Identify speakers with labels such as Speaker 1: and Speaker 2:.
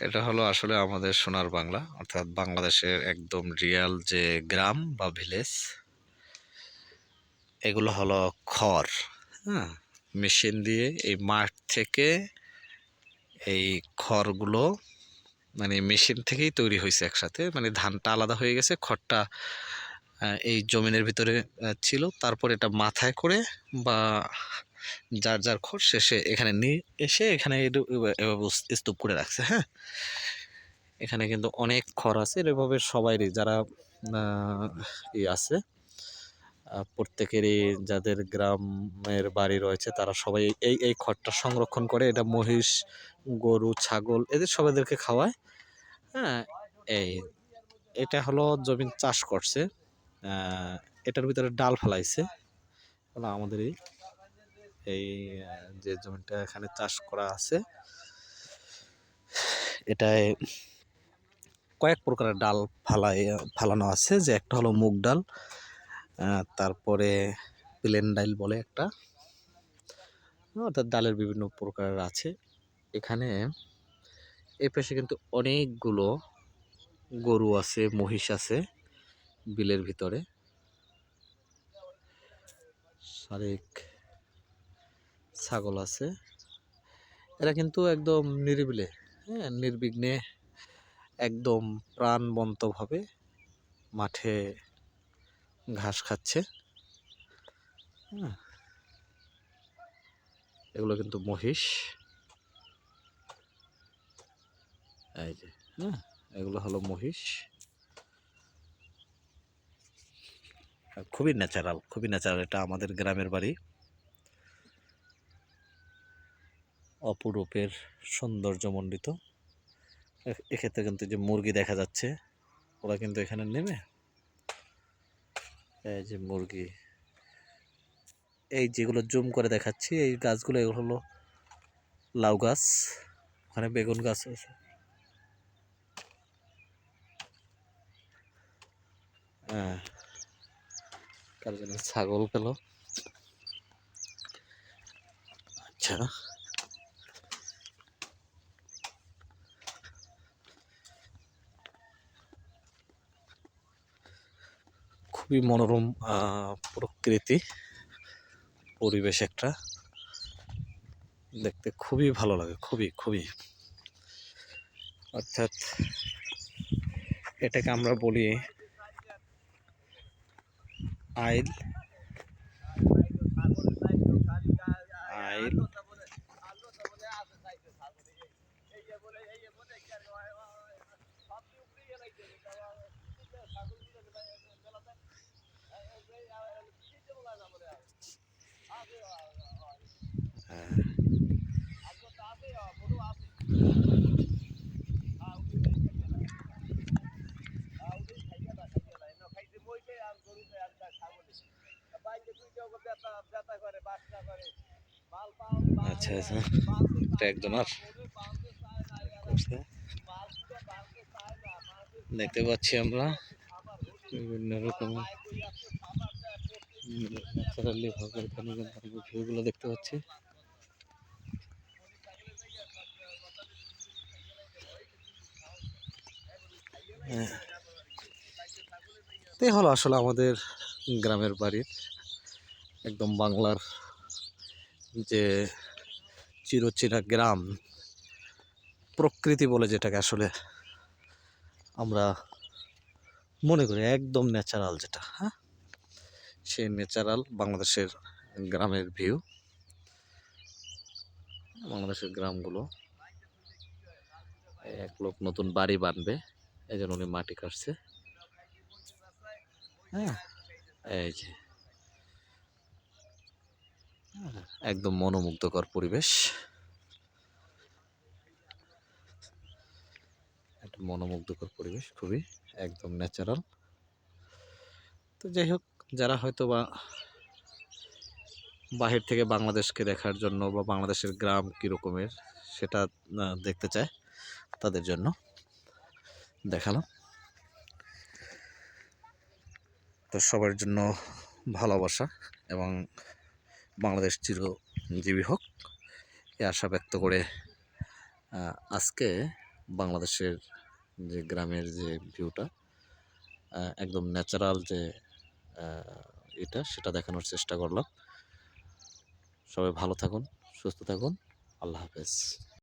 Speaker 1: এটা হলো আসলে আমাদের সোনার বাংলা, অর্থাৎ বাংলাদেশের একদম রিয়াল যে গ্রাম বা ভিলেজ। এগুলো হলো খড়। হ্যাঁ, মেশিন দিয়ে এই মাঠ থেকে এই খড়গুলো মানে মেশিন থেকেই তৈরি হয়েছে একসাথে, মানে ধানটা আলাদা হয়ে গেছে, খড়টা এই জমিনের ভিতরে ছিল, তারপর এটা মাথায় করে বা যার যার খড় শেষে এখানে নিয়ে এসে এখানে এভাবে স্তূপ করে রাখছে। হ্যাঁ, এখানে কিন্তু অনেক খড় আছে, এভাবে সবাইরই যারা আছে প্রত্যেকেরই যাদের গ্রামের বাড়ি রয়েছে তারা সবাই এই খড়টা সংরক্ষণ করে। এটা মহিষ, গরু, ছাগল এদের সবাইদেরকে খাওয়ায়। হ্যাঁ, এই এটা হলো জমি চাষ করছে, এটার ভিতরে ডাল ফেলাইছে। আমাদের এই যে জমিটা এখানে চাষ করা আছে, এটায় কয়েক প্রকারের ডাল ফালানো আছে, যে একটা হলো মুগ ডাল, তারপরে প্লেন ডাল বলে একটা, অর্থাৎ ডালের বিভিন্ন প্রকারের আছে। এখানে এই পাশে কিন্তু অনেকগুলো গরু আছে, মহিষ আছে বিলের ভিতরে, শারেক ছাগল আছে। এরা কিন্তু একদম নিরিবিলে, হ্যাঁ, নির্বিঘ্নে একদম প্রাণবন্তভাবে মাঠে ঘাস খাচ্ছে। হ্যাঁ, এগুলো কিন্তু মহিষ, এই যে, হ্যাঁ, এগুলো হলো মহিষ। খুবই ন্যাচারাল, খুবই ন্যাচারাল। এটা আমাদের গ্রামের বাড়ি, অপরূপের সৌন্দর্যমণ্ডিত। এক্ষেত্রে কিন্তু যে মুরগি দেখা যাচ্ছে, ওরা কিন্তু এখানে নেমে, এই যে মুরগি, এই যেগুলো জুম করে দেখাচ্ছি এই গাছগুলো, এগুলো হলো লাউ গাছ, ওখানে বেগুন গাছ আছে। হ্যাঁ, কার জন্য ছাগল পেল। আচ্ছা, খুবই মনোরম প্রকৃতি পরিবেশ, একটা দেখতে খুবই ভালো লাগে, খুবই খুবই। অর্থাৎ এটাকে আমরা বলি আইল আইল আচ্ছা আচ্ছা, এটা একজন আর করছে, দেখতে পাচ্ছি আমরা বিভিন্ন রকম ন্যাচারালি ভাবে এখানে ভিউগুলো দেখতে পাচ্ছি। এই হলো আসলে আমাদের গ্রামের বাড়ির একদম বাংলার যে চিরচেনা গ্রাম প্রকৃতি বলে যেটাকে আসলে আমরা মনে করি, একদম ন্যাচারাল যেটা, হ্যাঁ, সেই ন্যাচারাল বাংলাদেশের গ্রামের ভিউ। বাংলাদেশের গ্রামগুলো, এক লোক নতুন বাড়ি বানবে, এই জন্য উনি মাটি কাটছে। হ্যাঁ, এই যে একদম মনোমুগ্ধকর পরিবেশ, একটা মনোমুগ্ধকর পরিবেশ, খুবই একদম ন্যাচারাল। তো যাই হোক, যারা হয়তো বা বাহির থেকে বাংলাদেশকে দেখার জন্য বা বাংলাদেশের গ্রাম কীরকমের সেটা দেখতে চায়, তাদের জন্য দেখালাম। তো সবার জন্য ভালোবাসা এবং বাংলাদেশ চিরজীবী হোক, এ আশা ব্যক্ত করে আজকে বাংলাদেশের যে গ্রামের যে ভিউটা, একদম ন্যাচারাল যে এটা সেটা দেখানোর চেষ্টা করলাম। সবাই ভালো থাকুন, সুস্থ থাকুন। আল্লাহ হাফেজ।